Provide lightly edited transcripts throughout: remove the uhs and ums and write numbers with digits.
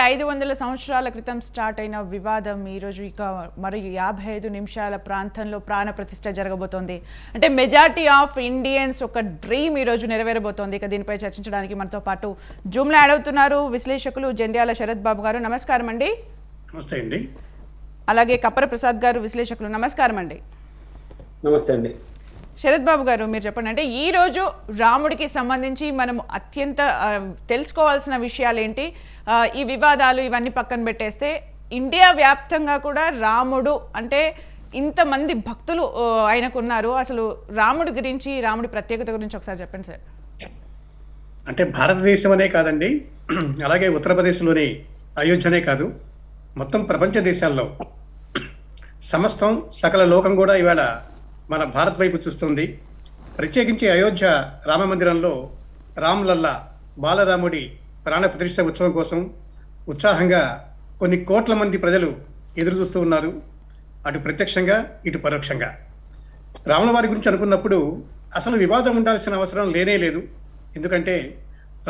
500 సంవత్సరాల క్రితం స్టార్ట్ అయిన వివాదం ఈరోజు ఇక మరి 55 నిమిషాల ప్రాంతంలో ప్రాణ ప్రతిష్ఠ జరగబోతోంది. అంటే మెజారిటీ ఆఫ్ ఇండియన్స్ ఒక డ్రీమ్ ఈరోజు నెరవేరబోతోంది. ఇక దీనిపై చర్చించడానికి మనతో పాటు జూమ్లో యాడ్ అవుతున్నారు విశ్లేషకులు జంధ్యాల శరత్ బాబు గారు. నమస్కారం అండి. నమస్తే అండి. అలాగే కప్పర ప్రసాద్ గారు విశ్లేషకులు. నమస్కారం అండి. నమస్తే అండి. శరత్ బాబు గారు, మీరు చెప్పండి. అంటే ఈరోజు రాముడికి సంబంధించి మనం అత్యంత తెలుసుకోవాల్సిన విషయాలు ఏంటి? ఈ వివాదాలు ఇవన్నీ పక్కన పెట్టేస్తే ఇండియా వ్యాప్తంగా కూడా రాముడు అంటే ఇంతమంది భక్తులు ఆయనకున్నారు. అసలు రాముడి గురించి, రాముడి ప్రత్యేకత గురించి ఒకసారి చెప్పండి సార్. అంటే భారతదేశం అనే కాదండి, అలాగే ఉత్తరప్రదేశ్లోని అయోధ్యనే కాదు, మొత్తం ప్రపంచ దేశాల్లో సమస్తం సకల లోకం కూడా ఇవాళ మన భారత్ వైపు చూస్తుంది. ప్రత్యేకించి అయోధ్య రామ మందిరంలో రామ్లల్లా బాలరాముడి ప్రాణ ప్రతిష్ఠ ఉత్సవం కోసం ఉత్సాహంగా కొన్ని కోట్ల మంది ప్రజలు ఎదురు చూస్తూ ఉన్నారు, అటు ప్రత్యక్షంగా ఇటు పరోక్షంగా. రాముల వారి గురించి అనుకున్నప్పుడు అసలు వివాదం ఉండాల్సిన అవసరం లేనే లేదు. ఎందుకంటే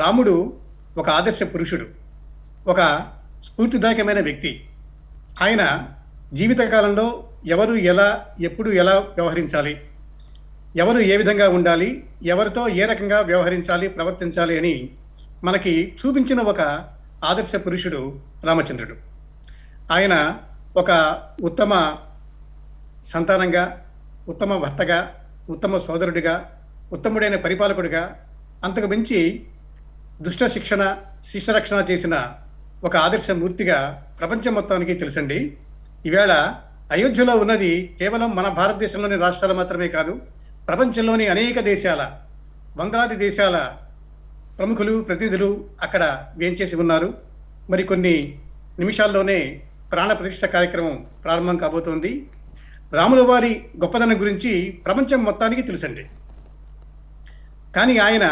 రాముడు ఒక ఆదర్శ పురుషుడు, ఒక స్ఫూర్తిదాయకమైన వ్యక్తి. ఆయన జీవితకాలంలో ఎవరు ఎలా ఎప్పుడు ఎలా వ్యవహరించాలి, ఎవరు ఏ విధంగా ఉండాలి, ఎవరితో ఏ రకంగా వ్యవహరించాలి ప్రవర్తించాలి అని మనకి చూపించిన ఒక ఆదర్శ పురుషుడు రామచంద్రుడు. ఆయన ఒక ఉత్తమ సంతానంగా, ఉత్తమ భర్తగా, ఉత్తమ సోదరుడిగా, ఉత్తముడైన పరిపాలకుడిగా, అంతకు మించి దుష్ట శిక్షణ శిష్యరక్షణ చేసిన ఒక ఆదర్శమూర్తిగా ప్రపంచం మొత్తానికి తెలుసండి. ఈవేళ అయోధ్యలో ఉన్నది కేవలం మన భారతదేశంలోని రాష్ట్రాలు మాత్రమే కాదు, ప్రపంచంలోని అనేక దేశాల, వందలాది దేశాల ప్రముఖులు ప్రతినిధులు అక్కడ వేంచేసి ఉన్నారు. మరి కొన్ని నిమిషాల్లోనే ప్రాణ ప్రతిష్ఠ కార్యక్రమం ప్రారంభం కాబోతోంది. రాముల వారి గొప్పదనం గురించి ప్రపంచం మొత్తానికి తెలుసండి. కానీ ఆయన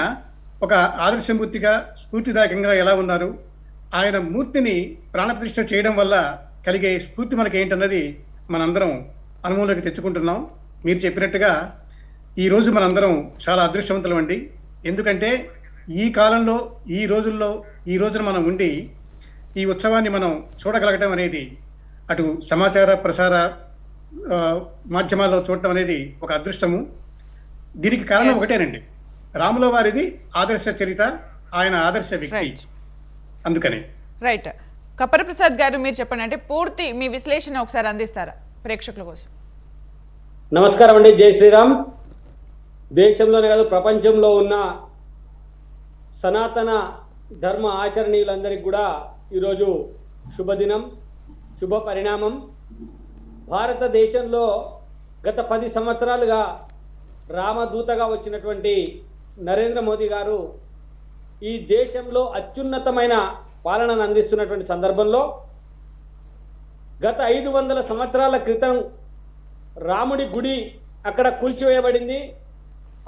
ఒక ఆదర్శమూర్తిగా స్ఫూర్తిదాయకంగా ఎలా ఉన్నారు, ఆయన మూర్తిని ప్రాణప్రతిష్ఠ చేయడం వల్ల కలిగే స్ఫూర్తి మనకి ఏంటన్నది మనందరం అనుభవంలోకి తెచ్చుకుంటున్నాం. మీరు చెప్పినట్టుగా ఈరోజు మనందరం చాలా అదృష్టవంతులం అండి. ఎందుకంటే ఈ కాలంలో ఈ రోజున మనం ఉండి ఈ ఉత్సవాన్ని మనం చూడగలగటం అనేది, అటు సమాచార ప్రసార మాధ్యమాల్లో చూడటం అనేది ఒక అదృష్టము. దీనికి కారణం ఒకటేనండి, రాముల వారిది ఆదర్శ చరిత్ర, ఆయన ఆదర్శ వ్యక్తి. అందుకనే రైట్. కప్పర ప్రసాద్ గారు, మీరు చెప్పండి. అంటే పూర్తి మీ విశ్లేషణ ఒకసారి అందిస్తారా ప్రేక్షకుల కోసం? నమస్కారం అండి. జై శ్రీరామ్. దేశంలోనే కాదు ప్రపంచంలో ఉన్న సనాతన ధర్మ ఆచరణీయులందరికీ కూడా ఈరోజు శుభదినం, శుభ పరిణామం. భారతదేశంలో గత 10 సంవత్సరాలుగా రామదూతగా వచ్చినటువంటి నరేంద్ర మోదీ గారు ఈ దేశంలో అత్యున్నతమైన పాలనను అందిస్తున్నటువంటి సందర్భంలో గత 500 సంవత్సరాల క్రితం రాముడి గుడి అక్కడ కూల్చివేయబడింది.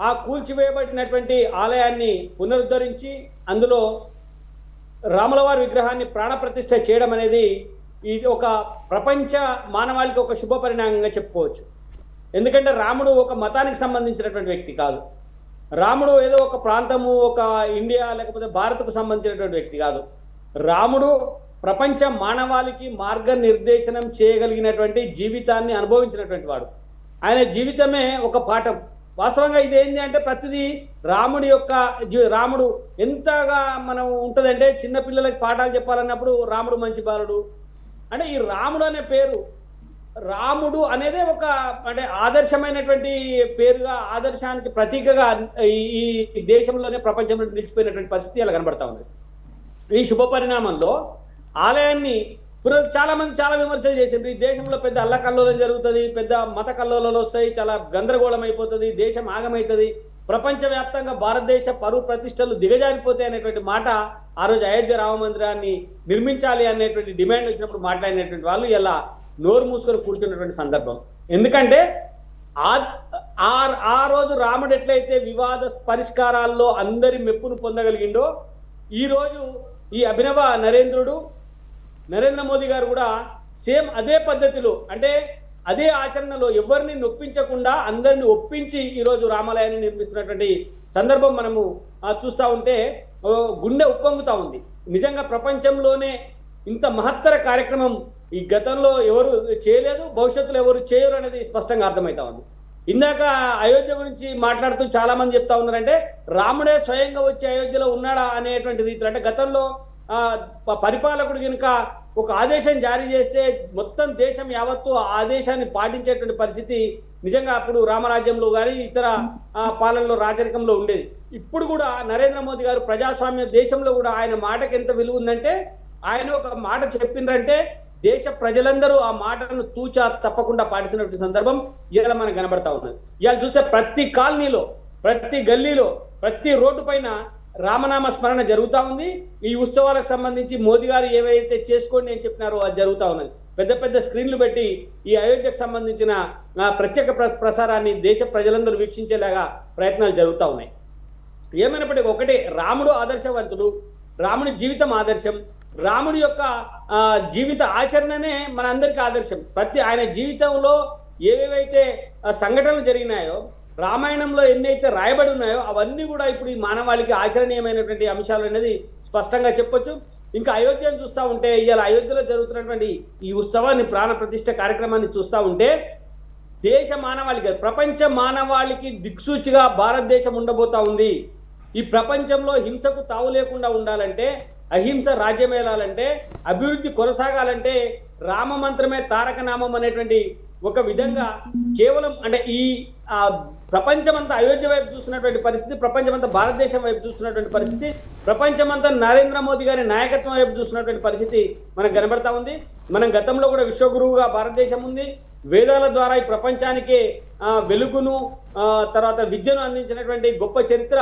ఆ కూల్చివేయబడినటువంటి ఆలయాన్ని పునరుద్ధరించి అందులో రాములవారి విగ్రహాన్ని ప్రాణప్రతిష్ఠ చేయడం అనేది ఇది ఒక ప్రపంచ మానవాళికి ఒక శుభ పరిణామంగా చెప్పుకోవచ్చు. ఎందుకంటే రాముడు ఒక మతానికి సంబంధించినటువంటి వ్యక్తి కాదు. రాముడు ఏదో ఒక ప్రాంతము, ఒక ఇండియా లేకపోతే భారత్కు సంబంధించినటువంటి వ్యక్తి కాదు. రాముడు ప్రపంచ మానవాళికి మార్గనిర్దేశనం చేయగలిగినటువంటి జీవితాన్ని అనుభవించినటువంటి వాడు. ఆయన జీవితమే ఒక పాఠం. వాస్తవంగా ఇదేంటి అంటే ప్రతిదీ రాముడు ఎంతగా మనం ఉంటుందంటే, చిన్నపిల్లలకి పాఠాలు చెప్పాలన్నప్పుడు రాముడు మంచి బాలుడు అంటే, ఈ రాముడు అనే పేరు, రాముడు అనేదే ఒక అంటే ఆదర్శమైనటువంటి పేరుగా, ఆదర్శానికి ప్రతీకగా ఈ దేశంలోనే ప్రపంచంలో నిలిచిపోయినటువంటి పరిస్థితి అలా కనబడతా ఉంది. ఈ శుభ పరిణామంలో ఆలయాన్ని చాలా మంది చాలా విమర్శలు చేసిండ్రు. ఈ దేశంలో పెద్ద అల్లకల్లోలం జరుగుతుంది, పెద్ద మత కల్లోలాలు వస్తాయి, చాలా గందరగోళం అయిపోతుంది, దేశం ఆగమవుతుంది, ప్రపంచవ్యాప్తంగా భారతదేశ పరువు ప్రతిష్టలు దిగజారిపోతాయి అనేటువంటి మాట ఆ రోజు అయోధ్య రామ మందిరాన్ని నిర్మించాలి అనేటువంటి డిమాండ్ వచ్చినప్పుడు మాట్లాడినటువంటి వాళ్ళు ఇలా నోరు మూసుకొని కూర్చున్నటువంటి సందర్భం. ఎందుకంటే ఆ రోజు రాముడు ఎట్లయితే వివాద పరిష్కారాల్లో అందరి మెప్పును పొందగలిగిండో, ఈరోజు ఈ అభినవ నరేంద్ర మోదీ గారు కూడా సేమ్ అదే పద్ధతిలో, అంటే అదే ఆచరణలో ఎవరిని నొప్పించకుండా అందరిని ఒప్పించి ఈరోజు రామాలయాన్ని నిర్మిస్తున్నటువంటి సందర్భం మనము చూస్తూ ఉంటే గుండె ఉప్పొంగుతూ ఉంది. నిజంగా ప్రపంచంలోనే ఇంత మహత్తర కార్యక్రమం ఈ గతంలో ఎవరు చేయలేదు, భవిష్యత్తులో ఎవరు చేయరు అనేది స్పష్టంగా అర్థమవుతా ఉంది. ఇందాక అయోధ్య గురించి మాట్లాడుతూ చాలా మంది చెప్తా ఉన్నారంటే రాముడే స్వయంగా వచ్చి అయోధ్యలో ఉన్నాడా అనేటువంటి రీతిలో, అంటే గతంలో పరిపాలకుడు కనుక ఒక ఆదేశం జారీ చేస్తే మొత్తం దేశం యావత్తు ఆ ఆదేశాన్ని పాటించేటువంటి పరిస్థితి నిజంగా అప్పుడు రామరాజ్యంలో కానీ ఇతర పాలనలో రాజరికంలో ఉండేది. ఇప్పుడు కూడా నరేంద్ర మోదీ గారు ప్రజాస్వామ్య దేశంలో కూడా ఆయన మాటకి ఎంత విలువ ఉందంటే, ఆయన ఒక మాట చెప్పిండ్రంటే దేశ ప్రజలందరూ ఆ మాటను తూచా తప్పకుండా పాటిస్తున్నటువంటి సందర్భం ఇలా మనకు కనబడతా ఉన్నది. ఇవాళ చూస్తే ప్రతి కాలనీలో, ప్రతి గల్లీలో, ప్రతి రోడ్డు పైన రామనామ స్మరణ జరుగుతూ ఉంది. ఈ ఉత్సవాలకు సంబంధించి మోదీ గారు ఏవైతే చేసుకోండి అని చెప్పినారో అది జరుగుతూ ఉన్నది. పెద్ద పెద్ద స్క్రీన్లు పెట్టి ఈ అయోధ్యకు సంబంధించిన ప్రత్యేక ప్రసారాన్ని దేశ ప్రజలందరూ వీక్షించేలాగా ప్రయత్నాలు జరుగుతూ ఉన్నాయి. ఏమైనప్పటికీ ఒకటే, రాముడు ఆదర్శవంతుడు, రాముడి జీవితం ఆదర్శం, రాముడి యొక్క జీవిత ఆచరణనే మనందరికీ ఆదర్శం. ఆయన జీవితంలో ఏవేవైతే సంఘటనలు జరిగినాయో, రామాయణంలో ఎన్నైతే రాయబడి ఉన్నాయో అవన్నీ కూడా ఇప్పుడు ఈ మానవాళికి ఆచరణీయమైనటువంటి అంశాలు అనేది స్పష్టంగా చెప్పొచ్చు. ఇంకా అయోధ్యను చూస్తూ ఉంటే, ఇవాళ అయోధ్యలో జరుగుతున్నటువంటి ఈ ఉత్సవాన్ని, ప్రాణ ప్రతిష్ఠ కార్యక్రమాన్ని చూస్తూ ఉంటే దేశ మానవాళికి, ప్రపంచ మానవాళికి దిక్సూచిగా భారతదేశం ఉండబోతా ఉంది. ఈ ప్రపంచంలో హింసకు తావు లేకుండా ఉండాలంటే, అహింస రాజ్యమేలాలంటే, అభివృద్ధి కొనసాగాలంటే రామ మంత్రమే తారక నామం అనేటువంటి ఒక విధంగా కేవలం అంటే ఈ ప్రపంచమంతా అయోధ్య వైపు చూస్తున్నటువంటి పరిస్థితి, ప్రపంచమంతా భారతదేశం వైపు చూస్తున్నటువంటి పరిస్థితి, ప్రపంచమంతా నరేంద్ర మోదీ గారి నాయకత్వం వైపు చూస్తున్నటువంటి పరిస్థితి మనకు కనబడతా ఉంది. మనం గతంలో కూడా విశ్వగురువుగా భారతదేశం ఉంది. వేదాల ద్వారా ఈ ప్రపంచానికి వెలుగును, తర్వాత విద్యను అందించినటువంటి గొప్ప చరిత్ర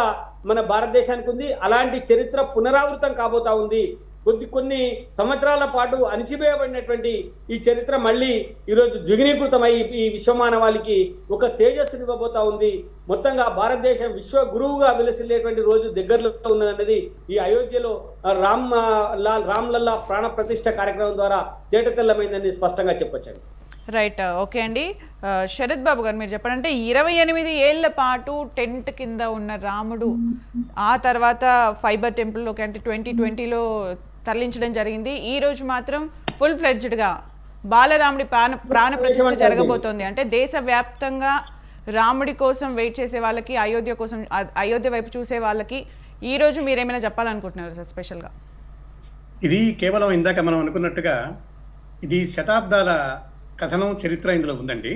మన భారతదేశానికి ఉంది. అలాంటి చరిత్ర పునరావృతం కాబోతా ఉంది. కొన్ని సంవత్సరాల పాటు అణిచివేయబడినటువంటి ఈ చరిత్ర మళ్ళీ ఈరోజు ద్విగుణీకృతమై ఈ విశ్వమానవాళికి ఒక తేజస్సుని ఇవ్వబోతా ఉంది. మొత్తంగా భారతదేశం విశ్వ గురువుగా విలసిల్లేటువంటి రోజు దగ్గరలో ఉన్నదన్నది ఈ అయోధ్యలో రామ్లల్లా ప్రాణ ప్రతిష్ఠ కార్యక్రమం ద్వారా తేటతెల్లమైందని స్పష్టంగా చెప్పొచ్చండి. రైట్, ఓకే అండి. శరత్ బాబు గారు, మీరు చెప్పాలంటే 28 ఏళ్ల పాటు టెంట్ కింద ఉన్న రాముడు ఆ తర్వాత ఫైబర్ టెంపుల్లోకి అంటే 2020లో తరలించడం జరిగింది. ఈ రోజు మాత్రం ఫుల్ ఫ్లెడ్జ్డ్గా బాలరాముడి ప్రాణ ప్రతిష్ఠ జరగబోతోంది. అంటే దేశవ్యాప్తంగా రాముడి కోసం వెయిట్ చేసే వాళ్ళకి, అయోధ్య వైపు చూసే వాళ్ళకి ఈ రోజు మీరేమైనా చెప్పాలనుకుంటున్నారు సార్ స్పెషల్గా? ఇది కేవలం ఇందాక మనం అనుకున్నట్టుగా ఇది శతాబ్దాల కథనం, చరిత్ర ఇందులో ఉందండి.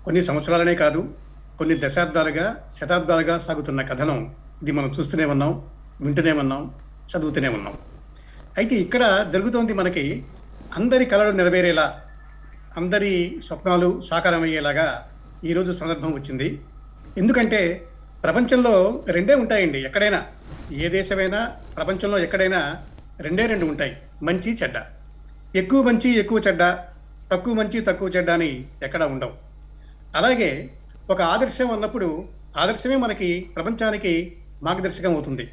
కొన్ని సంవత్సరాలనే కాదు, కొన్ని దశాబ్దాలుగా, శతాబ్దాలుగా సాగుతున్న కథనం ఇది. మనం చూస్తూనే ఉన్నాం, వింటూనే ఉన్నాం, చదువుతూనే ఉన్నాం. అయితే ఇక్కడ జరుగుతోంది మనకి అందరి కళలు నెరవేరేలా, అందరి స్వప్నాలు సాకారమయ్యేలాగా ఈరోజు సందర్భం వచ్చింది. ఎందుకంటే ప్రపంచంలో రెండే ఉంటాయండి. ఎక్కడైనా, ఏ దేశమైనా, ప్రపంచంలో ఎక్కడైనా రెండు ఉంటాయి, మంచి చెడ్డ. ఎక్కువ మంచి ఎక్కువ చెడ్డ, తక్కువ మంచి తక్కువ చెడ్డ అని ఎక్కడ ఉండవు. అలాగే ఒక ఆదర్శం అన్నప్పుడు ఆదర్శమే మనకి ప్రపంచానికి మార్గదర్శకం అవుతుంది.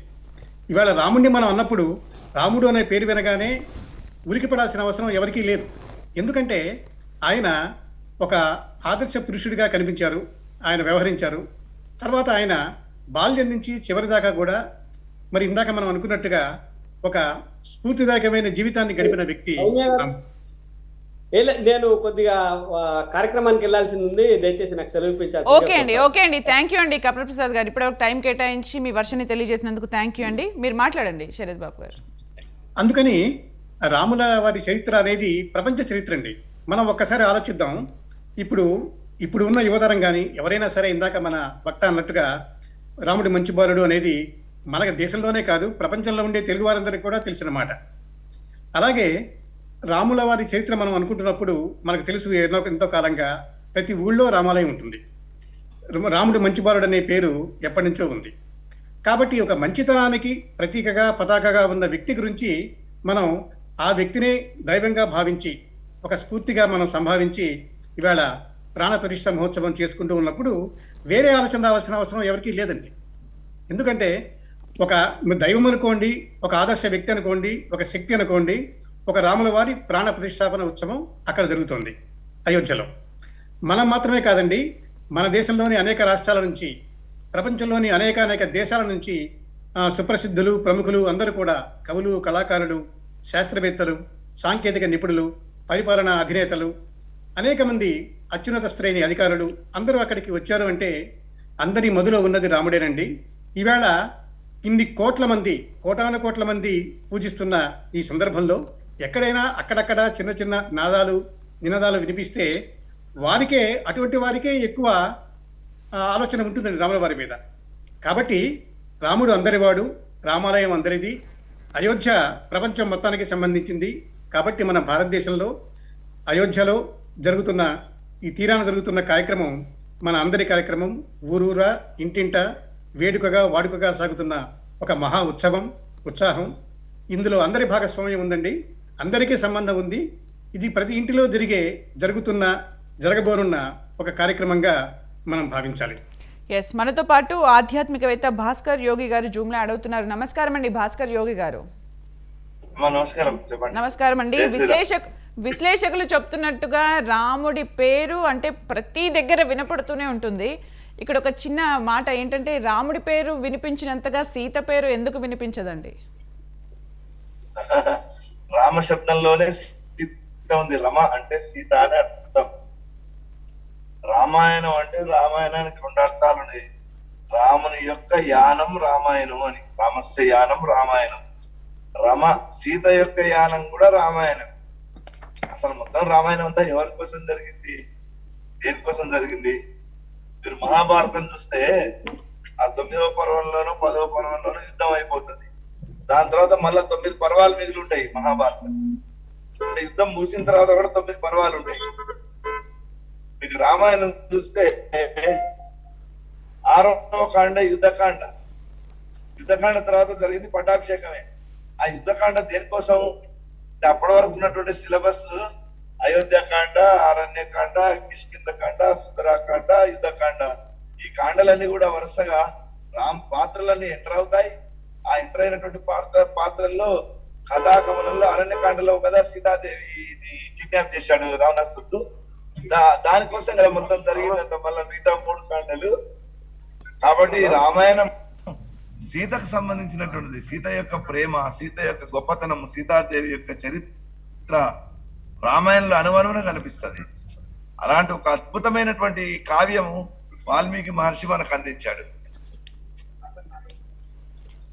ఇవాళ రాముడిని మనం అన్నప్పుడు రాముడు అనే పేరు వినగానే ఉలికిపడాల్సిన అవసరం ఎవరికీ లేదు. ఎందుకంటే ఆయన ఒక ఆదర్శ పురుషుడిగా కనిపించారు, ఆయన వ్యవహరించారు. తర్వాత ఆయన బాల్యం నుంచి చివరి దాకా కూడా మరి ఇందాక మనం అనుకున్నట్టుగా ఒక స్ఫూర్తిదాయకమైన జీవితాన్ని గడిపిన వ్యక్తి. నేను కొద్దిగా కార్యక్రమానికి వెళ్ళాల్సింది ఉంది, దయచేసి నాకు సెలవు ఇప్పించాలి. ఓకే అండి, థ్యాంక్ యూ అండి కపిల్ ప్రసాద్ గారు. ఇప్పుడు టైం కేటాయించి మీ వర్షాన్ని తెలియజేసినందుకు థ్యాంక్ యూ అండి. మీరు మాట్లాడండి శరత్ బాబు గారు. అందుకని రాముల వారి చరిత్ర అనేది ప్రపంచ చరిత్ర అండి. మనం ఒక్కసారి ఆలోచిద్దాం. ఇప్పుడు ఉన్న యువతరం కానీ ఎవరైనా సరే, ఇందాక మన వక్త అన్నట్టుగా రాముడి మంచి బాలుడు అనేది మన దేశంలోనే కాదు, ప్రపంచంలో ఉండే తెలుగు వారందరికీ కూడా తెలిసిన మాట. అలాగే రాముల వారి చరిత్ర మనం అనుకుంటున్నప్పుడు మనకు తెలుసు, ఎంతో కాలంగా ప్రతి ఊళ్ళో రామాలయం ఉంటుంది. రాముడు మంచి బాలుడు అనే పేరు ఎప్పటి నుంచో ఉంది. కాబట్టి ఒక మంచితనానికి ప్రతీకగా, పతాకగా ఉన్న వ్యక్తి గురించి మనం ఆ వ్యక్తినే దైవంగా భావించి, ఒక స్ఫూర్తిగా మనం సంభావించి ఇవాళ ప్రాణ ప్రతిష్ఠ మహోత్సవం చేసుకుంటూ ఉన్నప్పుడు వేరే ఆలోచన రావాల్సిన అవసరం ఎవరికీ లేదండి. ఎందుకంటే ఒక దైవం అనుకోండి, ఒక ఆదర్శ వ్యక్తి అనుకోండి, ఒక శక్తి అనుకోండి, ఒక రాముల వారి ప్రాణ ప్రతిష్టాపన ఉత్సవం అక్కడ జరుగుతోంది అయోధ్యలో. మనం మాత్రమే కాదండి, మన దేశంలోని అనేక రాష్ట్రాల నుంచి, ప్రపంచంలోని అనేక దేశాల నుంచి సుప్రసిద్ధులు, ప్రముఖులు అందరూ కూడా, కవులు, కళాకారులు, శాస్త్రవేత్తలు సాంకేతిక నిపుణులు, పరిపాలనా అధినేతలు, అనేక మంది అత్యున్నత శ్రేణి అధికారులు అందరూ అక్కడికి వచ్చారు అంటే అందరి మదిలో ఉన్నది రాముడేనండి. ఈవేళ ఇన్ని కోట్ల మంది, కోటాను కోట్ల మంది పూజిస్తున్న ఈ సందర్భంలో ఎక్కడైనా అక్కడక్కడ చిన్న చిన్న నినాదాలు వినిపిస్తే వారికే, అటువంటి వారికే ఎక్కువ ఆలోచన ఉంటుందండి రాముల వారి మీద. కాబట్టి రాముడు అందరివాడు, రామాలయం అందరిది, అయోధ్య ప్రపంచం మొత్తానికి సంబంధించింది. కాబట్టి మన భారతదేశంలో అయోధ్యలో జరుగుతున్న, ఈ తీరాన జరుగుతున్న కార్యక్రమం మన అందరి కార్యక్రమం. ఊరూరా ఇంటింట వేడుకగా వాడుకగా సాగుతున్న ఒక మహా ఉత్సాహం. ఇందులో అందరి భాగస్వామ్యం ఉందండి, అందరికీ సంబంధం ఉంది. ఇది ప్రతి ఇంటిలో జరగబోనున్న ఒక కార్యక్రమంగా మనం భావించాలి. ఎస్, మనతో పాటు ఆధ్యాత్మికవేత్త భాస్కర్ యోగి గారు జూమ్లో అడుగుతున్నారు. నమస్కారం అండి భాస్కర్ యోగి గారు. నమస్కారం, చెప్పండి. నమస్కారం అండి. విశ్లేషకులు చెప్తున్నట్టుగా రాముడి పేరు అంటే ప్రతి దగ్గర వినపడుతూనే ఉంటుంది. ఇక్కడ ఒక చిన్న మాట ఏంటంటే రాముడి పేరు వినిపించినంతగా సీత పేరు ఎందుకు వినిపించదండి? రామ శబ్దంలోనే సీత ఉంది. రమ అంటే సీత అని అర్థం. రామాయణం అంటే రామాయణానికి 2 అర్థాలు ఉన్నాయి. రాముని యొక్క యానం రామాయణం అని, రామస్య యానం రామాయణం. రమ సీత యొక్క యానం కూడా రామాయణం. అసలు మొత్తం రామాయణం అంతా ఎవరి కోసం జరిగింది, దేనికోసం జరిగింది? మీరు మహాభారతం చూస్తే ఆ 9వ పర్వంలోనూ 10వ పర్వంలోనూ యుద్ధం అయిపోతుంది. దాని తర్వాత మళ్ళా 9 పర్వాలు మిగిలి ఉంటాయి మహాభారతం. యుద్ధం ముగిసిన తర్వాత కూడా 9 పర్వాలు ఉంటాయి. మీకు రామాయణం చూస్తే 6వ కాండ యుద్ధకాండ. యుద్ధకాండ తర్వాత జరిగింది పట్టాభిషేకమే. ఆ యుద్ధకాండ దేనికోసం? అప్పటి వరకు ఉన్నటువంటి సిలబస్ అయోధ్యకాండ, అరణ్యకాండ, కిష్కింధకాండ, సుందరాకాండ, యుద్ధకాండ. ఈ కాండలన్నీ కూడా వరుసగా పాత్రలన్నీ ఎంటర్ అవుతాయి. ఆ ఎంటర్ అయినటువంటి పాత్రల్లో కథాగమనంలో అరణ్యకాండలో కదా సీతాదేవి కిడ్నాప్ చేశాడు రావణాసురుడు. దానికోసం కదా మొత్తం జరిగిందంట మళ్ళీ మిగతా 3 కాండలు. కాబట్టి రామాయణం సీతకు సంబంధించినటువంటిది. సీత యొక్క ప్రేమ, సీత యొక్క గొప్పతనం, సీతాదేవి యొక్క చరిత్ర రామాయణంలో అనువనువున కనిపిస్తుంది. అలాంటి ఒక అద్భుతమైనటువంటి కావ్యము వాల్మీకి మహర్షి మనకు అందించాడు.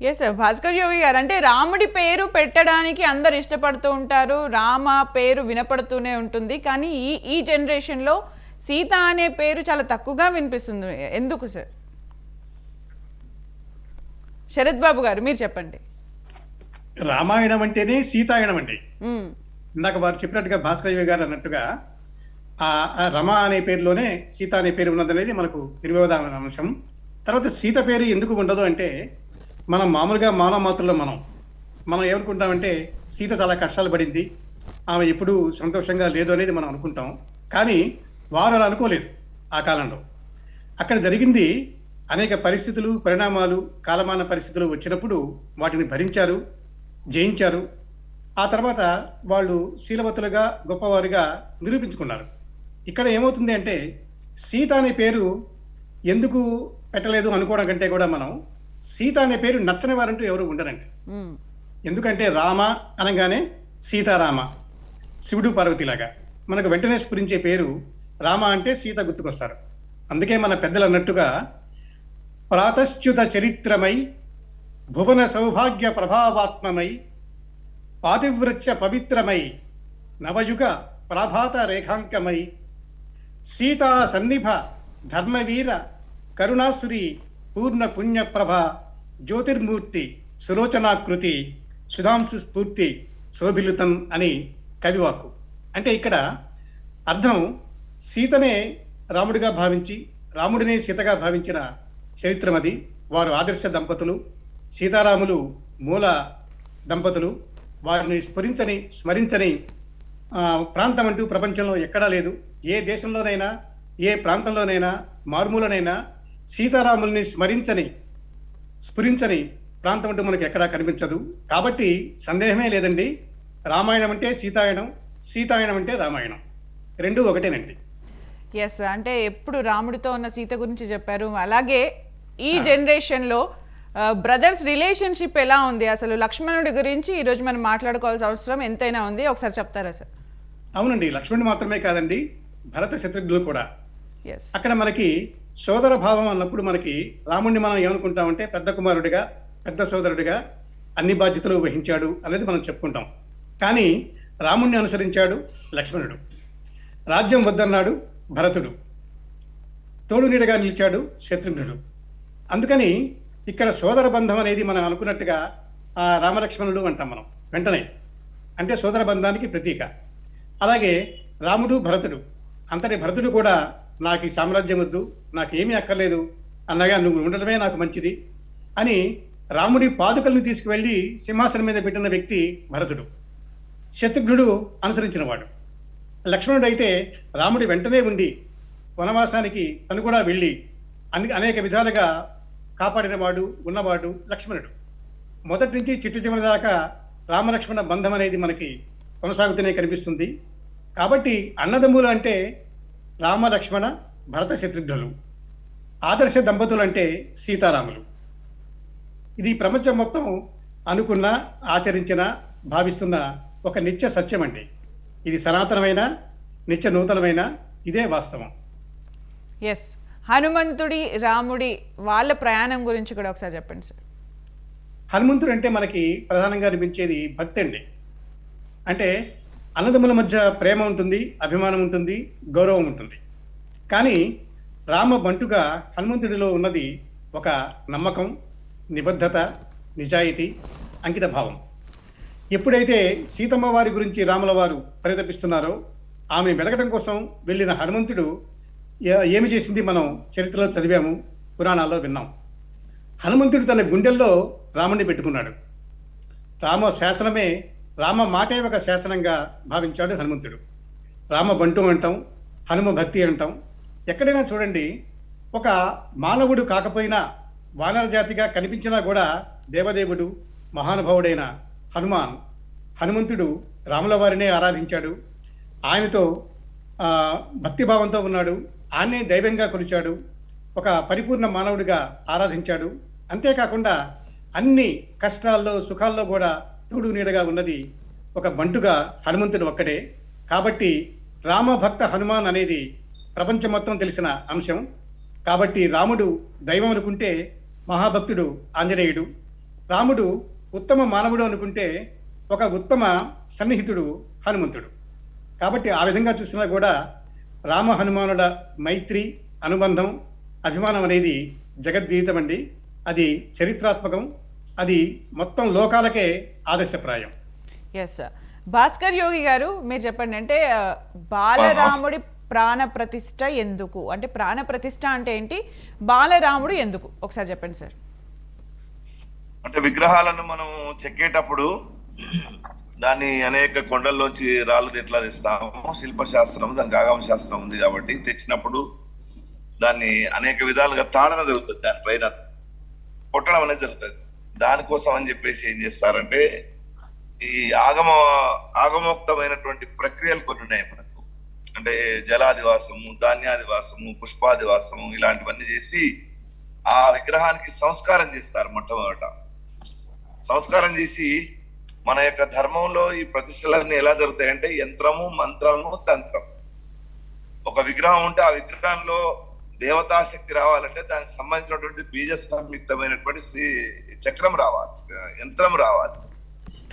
ఎస్ భాస్కర్ యోగి గారు, అంటే రాముడి పేరు పెట్టడానికి అందరు ఇష్టపడుతూ ఉంటారు, రామ పేరు వినపడుతూనే ఉంటుంది. కానీ ఈ జనరేషన్లో సీత అనే పేరు చాలా తక్కువగా వినిపిస్తుంది. ఎందుకు సార్? శరత్ బాబు గారు మీరు చెప్పండి. రామాయణం అంటేనే సీతాయణం అండి. ఇందాక వారు చెప్పినట్టుగా భాస్కర్ యోగి గారు అన్నట్టుగా ఆ రమ అనే పేరులోనే సీత అనే పేరు ఉన్నదనేది మనకు నిర్వివాదమైన అంశం. తర్వాత సీత పేరు ఎందుకు ఉండదు అంటే, మనం మామూలుగా మానవ మాతృలో మనం ఏమనుకుంటామంటే సీత చాలా కష్టాలు పడింది, ఆమె ఎప్పుడూ సంతోషంగా లేదు అనేది మనం అనుకుంటాం. కానీ వారు అలా అనుకోలేదు. ఆ కాలంలో అక్కడ జరిగింది అనేక పరిస్థితులు, పరిణామాలు, కాలమాన పరిస్థితులు వచ్చినప్పుడు వాటిని భరించారు, జయించారు. ఆ తర్వాత వాళ్ళు శీలవతులుగా, గొప్పవారుగా నిరూపించుకున్నారు. ఇక్కడ ఏమవుతుంది అంటే సీత అనే పేరు ఎందుకు పెట్టలేదు అనుకోవడం కంటే కూడా మనం సీత అనే పేరు నచ్చని వారంటూ ఎవరు ఉండరండి. ఎందుకంటే రామ అనగానే సీతారామ, శివుడు పార్వతిలాగా మనకు వెంటనే స్ఫురించే పేరు రామ అంటే సీత గుర్తుకొస్తారు. అందుకే మన పెద్దలు అన్నట్టుగా ప్రాతశ్చ్యుత చరిత్రమై భువన సౌభాగ్య ప్రభావాత్మమై పాతివృత్య పవిత్రమై నవయుగ ప్రాభాత రేఖాంకమై సీతా సన్నిభ ధర్మవీర కరుణాశ్రీ పూర్ణ పుణ్యప్రభ జ్యోతిర్మూర్తి సులోచనాకృతి సుధాంశు స్ఫూర్తి శోభిలుతం అని కవివాక్కు. అంటే ఇక్కడ అర్థం సీతనే రాముడిగా భావించి, రాముడినే సీతగా భావించిన చరిత్రం అది. వారు ఆదర్శ దంపతులు, సీతారాములు మూల దంపతులు. వారిని స్మరించని ప్రాంతం అంటూ ప్రపంచంలో ఎక్కడా లేదు. ఏ దేశంలోనైనా, ఏ ప్రాంతంలోనైనా, మారుమూలనైనా సీతారాముల్ని స్ఫురించని ప్రాంతం అంటూ మనకు ఎక్కడా కనిపించదు. కాబట్టి సందేహమే లేదండి, రామాయణం అంటే సీతాయణం, సీతాయణం అంటే రామాయణం, రెండు ఒకటేనండి. ఎస్, అంటే ఎప్పుడు రాముడితో ఉన్న సీత గురించి చెప్పారు. అలాగే ఈ జనరేషన్లో బ్రదర్స్ రిలేషన్షిప్ ఎలా ఉంది, అసలు లక్ష్మణుడి గురించి ఈరోజు మనం మాట్లాడుకోవాల్సిన అవసరం ఎంతైనా ఉంది, ఒకసారి చెప్తారా సార్? అవునండి, లక్ష్మణుడు మాత్రమే కాదండి, భరత శత్రుఘ్నులు కూడా. ఎస్. అక్కడ మనకి సోదర భావం అన్నప్పుడు మనకి రాముడిని మనం ఏమనుకుంటామంటే పెద్ద కుమారుడిగా, పెద్ద సోదరుడిగా అన్ని బాధ్యతలు వహించాడు అనేది మనం చెప్పుకుంటాం. కానీ రాముణ్ణి అనుసరించాడు లక్ష్మణుడు, రాజ్యం వద్దన్నాడు భరతుడు, తోడు నీడగా నిలిచాడు శత్రుఘ్నుడు. అందుకని ఇక్కడ సోదర బంధం అనేది మనం అనుకున్నట్టుగా ఆ రామలక్ష్మణుడు అంటాం మనం వెంటనే, అంటే సోదర బంధానికి ప్రతీక. అలాగే రాముడు భరతుడు, అంతటి భరతుడు కూడా నాకు ఈ సామ్రాజ్యం వద్దు, నాకు ఏమీ అక్కర్లేదు అన్నగా, నువ్వు ఉండటమే నాకు మంచిది అని రాముడి పాదుకలను తీసుకువెళ్ళి సింహాసనం మీద పెట్టిన వ్యక్తి భరతుడు. శత్రుఘ్నుడు అనుసరించినవాడు. లక్ష్మణుడు అయితే రాముడి వెంటనే ఉండి వనవాసానికి తను కూడా వెళ్ళి అనేక విధాలుగా కాపాడినవాడు, ఉన్నవాడు లక్ష్మణుడు. మొదటి నుంచి చిట్టు చివరి దాకా రామలక్ష్మణ బంధం అనేది మనకి కొనసాగుతూనే కనిపిస్తుంది. కాబట్టి అన్నదమ్ములు అంటే రామ లక్ష్మణ భరత శత్రుఘ్నులు, ఆదర్శ దంపతులు అంటే సీతారాములు. ఇది ప్రపంచం మొత్తం అనుకున్న, ఆచరించిన, భావిస్తున్న ఒక నిత్య సత్యం అండి. ఇది సనాతనమైన, నిత్య నూతనమైన, ఇదే వాస్తవం. ఎస్. హనుమంతుడి రాముడి వాళ్ళ ప్రయాణం గురించి కూడా ఒకసారి చెప్పండి సార్. హనుమంతుడు అంటే మనకి ప్రధానంగా అనిపించేది భక్తి అండి. అంటే అన్నదమ్ముల మధ్య ప్రేమ ఉంటుంది, అభిమానం ఉంటుంది, గౌరవం ఉంటుంది. కానీ రామ బంటుగా హనుమంతుడిలో ఉన్నది ఒక నమ్మకం, నిబద్ధత, నిజాయితీ, అంకిత భావం. ఎప్పుడైతే సీతమ్మ వారి గురించి రాముల వారు పరితపిస్తున్నారో ఆమె వెతకడం కోసం వెళ్ళిన హనుమంతుడు ఏమి చేసింది మనం చరిత్రలో చదివాము, పురాణాల్లో విన్నాం. హనుమంతుడు తన గుండెల్లో రాముడిని పెట్టుకున్నాడు. రామ శాసనమే, రామ మాటే ఒక శాసనంగా భావించాడు హనుమంతుడు. రామ బంటు అంటాం, హనుమ భక్తి అంటాం. ఎక్కడైనా చూడండి, ఒక మానవుడు కాకపోయినా వానర జాతిగా కనిపించినా కూడా దేవదేవుడు, మహానుభావుడైన హనుమంతుడు రాముల వారినే ఆరాధించాడు. ఆయనతో భక్తిభావంతో ఉన్నాడు, ఆయనే దైవంగా కొలిచాడు, ఒక పరిపూర్ణ మానవుడిగా ఆరాధించాడు. అంతేకాకుండా అన్ని కష్టాల్లో, సుఖాల్లో కూడా తోడు నీడగా ఉన్నది ఒక బంటుగా హనుమంతుడు ఒక్కడే. కాబట్టి రామభక్త హనుమాన్ అనేది ప్రపంచం మొత్తం తెలిసిన అంశం. కాబట్టి రాముడు దైవం అనుకుంటే మహాభక్తుడు ఆంజనేయుడు, రాముడు ఉత్తమ మానవుడు అనుకుంటే ఒక ఉత్తమ సన్నిహితుడు హనుమంతుడు. కాబట్టి ఆ విధంగా చూసినా కూడా రామ హనుమానుల మైత్రి, అనుబంధం, అభిమానం అనేది జగద్గీతం అండి. అది చరిత్రాత్మకం, అది మొత్తం లోకాలకే ఆదర్శప్రాయం. ఎస్. భాస్కర్ యోగి గారు, మీరు చెప్పండి, అంటే బాలరాముడి ప్రాణ ప్రతిష్ఠ ఎందుకు, అంటే ప్రాణ ప్రతిష్ఠ అంటే ఏంటి, బాలరాముడు ఎందుకు, ఒకసారి చెప్పండి సార్. అంటే విగ్రహాలను మనం చెక్కేటప్పుడు దాన్ని అనేక కొండల్లోంచి రాళ్ళు ఎట్లా తెస్తాము, శిల్పశాస్త్రం, దానికి ఆగమ శాస్త్రం ఉంది కాబట్టి తెచ్చినప్పుడు దాన్ని అనేక విధాలుగా తాడన జరుగుతుంది, దానిపైన కొట్టడం అనేది జరుగుతుంది. దానికోసం అని చెప్పేసి ఏం చేస్తారంటే ఈ ఆగమోక్తమైనటువంటి ప్రక్రియలు కొన్ని ఉన్నాయి మనకు. అంటే జలాదివాసము, ధాన్యాదివాసము, పుష్పాదివాసము ఇలాంటివన్నీ చేసి ఆ విగ్రహానికి సంస్కారం చేస్తారు. మొట్టమొదట సంస్కారం చేసి మన యొక్క ధర్మంలో ఈ ప్రతిష్టలన్నీ ఎలా జరుగుతాయంటే యంత్రము, మంత్రము, తంత్రం. ఒక విగ్రహం ఉంటే ఆ విగ్రహంలో దేవతాశక్తి రావాలంటే దానికి సంబంధించినటువంటి బీజ సంయుక్తమైనటువంటి చక్రం రావాలి, యంత్రం రావాలి.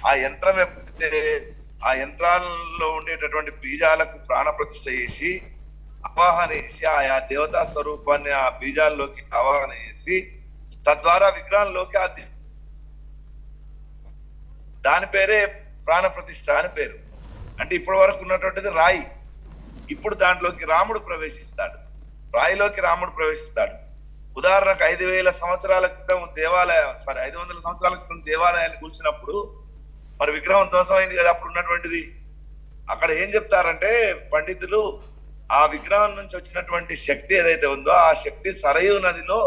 ఆ యంత్రం ఎప్పుడైతే ఆ యంత్రాలలో ఉండేటటువంటి బీజాలకు ప్రాణ ప్రతిష్ఠ చేసి ఆవాహన చేసి ఆయా దేవతా స్వరూపాన్ని ఆ బీజాల్లోకి ఆవాహన చేసి తద్వారా విగ్రహంలోకి దాని పేరే ప్రాణ ప్రతిష్ఠ అని పేరు. అంటే ఇప్పటి వరకు ఉన్నటువంటిది రాయి, ఇప్పుడు దాంట్లోకి రాముడు ప్రవేశిస్తాడు, రాయిలోకి రాముడు ప్రవేశిస్తాడు. ఉదాహరణకు 5,000 సంవత్సరాల క్రితం 500 సంవత్సరాల క్రితం దేవాలయాన్ని కూల్చినప్పుడు మరి విగ్రహం ధ్వంసమైంది కదా అప్పుడు ఉన్నటువంటిది. అక్కడ ఏం చెప్తారంటే పండితులు, ఆ విగ్రహం నుంచి వచ్చినటువంటి శక్తి ఏదైతే ఉందో ఆ శక్తి సరయూ నదిలో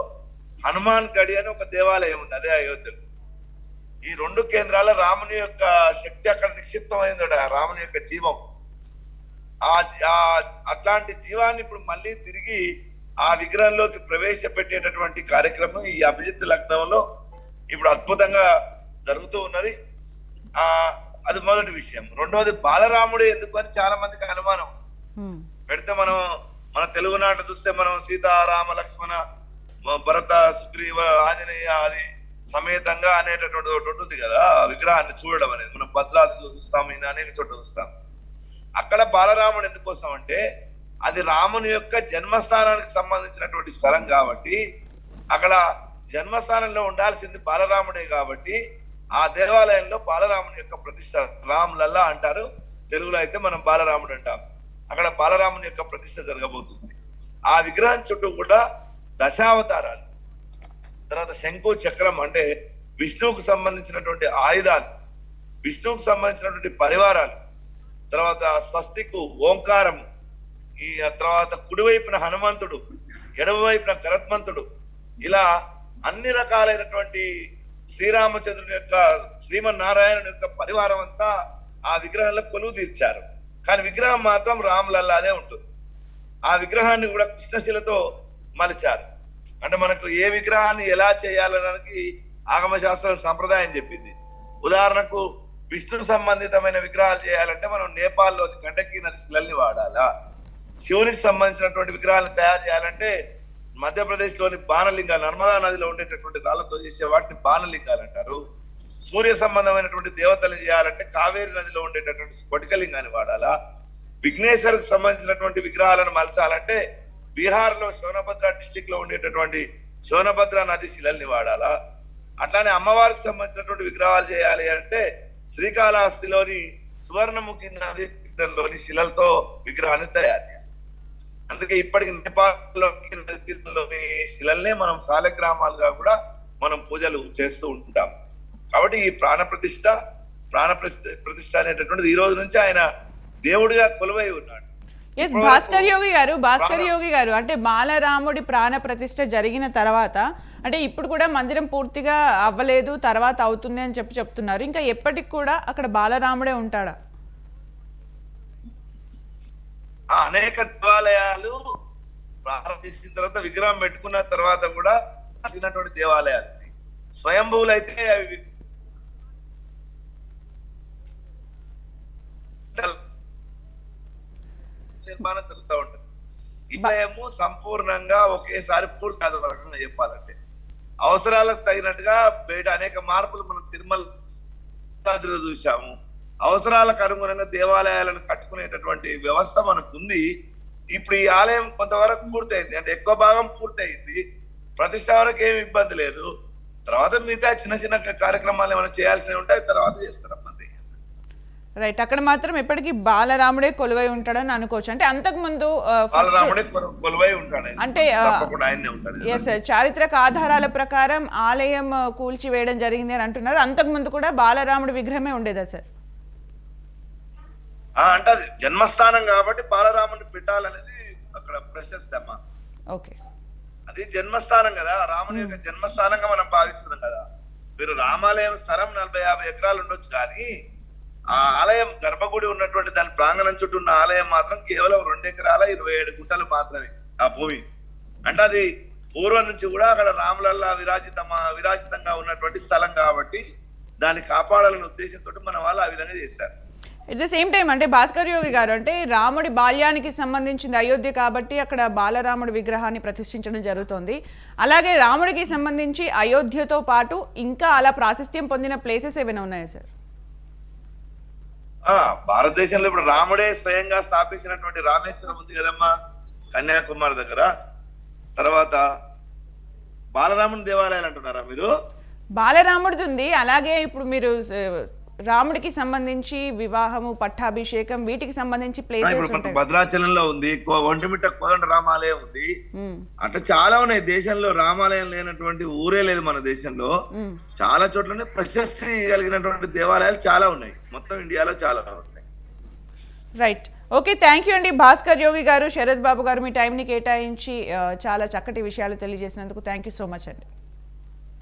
హనుమాన్ గడి అని ఒక దేవాలయం ఉంది, అదే అయోధ్యలో. ఈ 2 కేంద్రాల రాముని యొక్క శక్తి అక్కడ నిక్షిప్తమైందట, రాముని యొక్క జీవం. అట్లాంటి జీవాన్ని ఇప్పుడు మళ్ళీ తిరిగి ఆ విగ్రహంలోకి ప్రవేశపెట్టేటటువంటి కార్యక్రమం ఈ అభిజిత్ లగ్నంలో ఇప్పుడు అద్భుతంగా జరుగుతూ ఉన్నది. ఆ అది మొదటి విషయం. రెండవది బాలరాముడే ఎందుకు అని చాలా మందికి అనుమానం పెడితే, మన తెలుగునాట చూస్తే మనం సీతారామ లక్ష్మణ భరత సుగ్రీవ ఆంజనేయ అది సమేతంగా అనేటటువంటి ఒకటి ఉంటుంది కదా, విగ్రహాన్ని చూడడం అనేది. మనం భద్రాద్రిలో చూస్తాం, ఇంకా అనేక చోట్ల చూస్తాం. అక్కడ బాలరాముడు ఎందుకోసం అంటే అది రాముని యొక్క జన్మస్థానానికి సంబంధించినటువంటి స్థలం కాబట్టి, అక్కడ జన్మస్థానంలో ఉండాల్సింది బాలరాముడే కాబట్టి ఆ దేవాలయంలో బాలరాముని యొక్క ప్రతిష్ట, రామ్ లల్లా అంటారు తెలుగులో, అయితే మనం బాలరాముడు అంటాం. అక్కడ బాలరాముని యొక్క ప్రతిష్ట జరగబోతుంది. ఆ విగ్రహం చుట్టూ కూడా దశావతారాలు, తర్వాత శంకు చక్రం అంటే విష్ణువుకు సంబంధించినటువంటి ఆయుధాలు, విష్ణువుకు సంబంధించినటువంటి పరివారాలు, తర్వాత స్వస్తికు ఓంకారము, ఈ తర్వాత కుడివైపున హనుమంతుడు, ఎడమవైపున గరుత్మంతుడు, ఇలా అన్ని రకాలైనటువంటి శ్రీరామచంద్రుని యొక్క శ్రీమన్నారాయణుని యొక్క పరివారం అంతా ఆ విగ్రహంలో కొలువు తీర్చారు. కానీ విగ్రహం మాత్రం రామ్లల్లాదే ఉంటుంది. ఆ విగ్రహాన్ని కూడా కృష్ణశిలతో మలిచారు. అంటే మనకు ఏ విగ్రహాన్ని ఎలా చేయాలనడానికి ఆగమ శాస్త్ర సంప్రదాయం చెప్పింది. ఉదాహరణకు విష్ణు సంబంధితమైన విగ్రహాలు చేయాలంటే మనం నేపాల్లోని గండకీ నది శిలల్ని వాడాలా. శివునికి సంబంధించినటువంటి విగ్రహాలను తయారు చేయాలంటే మధ్యప్రదేశ్ లోని బాణలింగాలు, నర్మదా నదిలో ఉండేటటువంటి రాళ్లతో చేసే వాటిని బాణలింగాలు అంటారు. సూర్య సంబంధమైనటువంటి దేవతలు చేయాలంటే కావేరి నదిలో ఉండేటటువంటి స్ఫటికలింగాన్ని వాడాలా. విఘ్నేశ్వరకు సంబంధించినటువంటి విగ్రహాలను మలచాలంటే బీహార్ లో సోనభద్ర డిస్టిక్ లో ఉండేటటువంటి సోనభద్ర నది శిలల్ని వాడాలా. అట్లానే అమ్మవారికి సంబంధించినటువంటి విగ్రహాలు చేయాలి అంటే శ్రీకాళహస్తిలోని సువర్ణముఖి నది తీరంలోని శిలలతో విగ్రహాన్ని తయారు చేయాలి. అందుకే ఇప్పటికి నేపాల్లోని శిలల్నే మనం శాలగ్రామాలుగా కూడా మనం పూజలు చేస్తూ ఉంటాం. కాబట్టి ఈ ప్రాణ ప్రతిష్ఠ అనేటటువంటిది ఈ రోజు నుంచి ఆయన దేవుడిగా కొలువై ఉన్నాడు. భాస్కర్ యోగి గారు అంటే బాలరాముడి ప్రాణ ప్రతిష్ఠ జరిగిన తర్వాత, అంటే ఇప్పుడు కూడా మందిరం పూర్తిగా అవ్వలేదు, తర్వాత అవుతుంది అని చెప్తున్నారు. ఇంకా ఎప్పటికి కూడా అక్కడ బాలరాముడే ఉంటాడా? అనేక దేవాలయాలు ప్రారంభించిన తర్వాత విగ్రహం పెట్టుకున్న తర్వాత కూడా అడిగినటువంటి దేవాలయాలు స్వయంభూలు అయితే అవి నిర్మాణం జరుగుతూ ఉంటది. ఇదేమో సంపూర్ణంగా ఒకేసారి పూర్తి కాదు. ఒక రకంగా చెప్పాలంటే అవసరాలకు తగినట్టుగా బయట అనేక మార్పులు మనం తిరుమల చూసాము. అవసరాలకు అనుగుణంగా దేవాలయాలను కట్టుకునేటటువంటి వ్యవస్థ మనకు ఉంది. ఇప్పుడు ఈ ఆలయం కొంతవరకు పూర్తయింది, అంటే ఎక్కువ భాగం పూర్తయింది. ప్రతిష్ట వరకు ఏమి ఇబ్బంది లేదు. తర్వాత మిగతా చిన్న చిన్న కార్యక్రమాలు ఏమైనా చేయాల్సినవి ఉంటాయి, తర్వాత చేస్తారు. రైట్, అక్కడ మాత్రం ఎప్పటికీ బాలరాముడే కొలువై ఉంటాడని అనుకోవచ్చు. అంటే అంతకు ముందు బాలరాముడే కొలువై ఉంటాడు, అంటే చారిత్రక ఆధారాల ప్రకారం ఆలయం కూల్చివేయడం జరిగింది అని అంటున్నారు. అంతకు ముందు కూడా బాలరాముడి విగ్రహమే ఉండేదా సార్? అంటే అది జన్మస్థానం కాబట్టి బాలరాముని పెట్టాలనేది అక్కడ ప్రశస్తి అమ్మా. ఓకే, అది జన్మస్థానం కదా, రాముని యొక్క జన్మస్థానంగా మనం భావిస్తున్నాం కదా. మీరు రామాలయం స్థలం 40-50 ఎకరాలు ఉండొచ్చు, కానీ ఆ ఆలయం గర్భగుడి ఉన్నటువంటి దాని ప్రాంగణం చుట్టూ ఉన్న ఆలయం మాత్రం కేవలం 2 ఎకరాల 27 గుంటలు మాత్రమే ఆ భూమి. అంటే అది పూర్వం నుంచి కూడా అక్కడ రాములల్లా విరాజితంగా ఉన్నటువంటి స్థలం కాబట్టి దాన్ని కాపాడాలనే ఉద్దేశంతో మన వాళ్ళు ఆ విధంగా చేశారు. ఎట్ ద సేమ్ టైం అంటే భాస్కర్ యోగి గారు, అంటే రాముడి బాల్యానికి సంబంధించింది అయోధ్య కాబట్టి అక్కడ బాలరాముడి విగ్రహాన్ని ప్రతిష్ఠించడం జరుగుతుంది. అలాగే రాముడికి సంబంధించి అయోధ్యతో పాటు ఇంకా అలా ప్రాశస్త్యం పొందిన ప్లేసెస్ ఏమైనా ఉన్నాయా సార్? భారతదేశంలో ఇప్పుడు రాముడే స్వయంగా స్థాపించినటువంటి రామేశ్వరం ఉంది కదమ్మా కన్యాకుమారి దగ్గర. తర్వాత బాలరాముని దేవాలయాలు అంటున్నారా మీరు? బాలరాముడిది ఉంది. అలాగే ఇప్పుడు మీరు రాముడికి సంబంధించి వివాహము, పట్టాభిషేకం, వీటికి సంబంధించి ప్లేసెస్ ఉంటాయి. భద్రాచలంలో ఉంది, ఒంటిమిట్ట కోదండ రామాలయం ఉంది. అట్లా చాలా ఉన్నాయి. దేశంలో రామాలయం లేనటువంటి ఊరే లేదు మన దేశంలో. చాలా చోట్లనే ప్రశస్తి కలిగినటువంటి దేవాలయాలు చాలా ఉన్నాయి, మొత్తం ఇండియాలో చాలా ఉన్నాయి. రైట్, ఓకే, థ్యాంక్ యూ అండి భాస్కర్ యోగి గారు, శరత్ బాబు గారు, మీ టైంని కేటాయించి చాలా చక్కటి విషయాలు తెలియజేసినందుకు థ్యాంక్ యూ సో మచ్ అండి.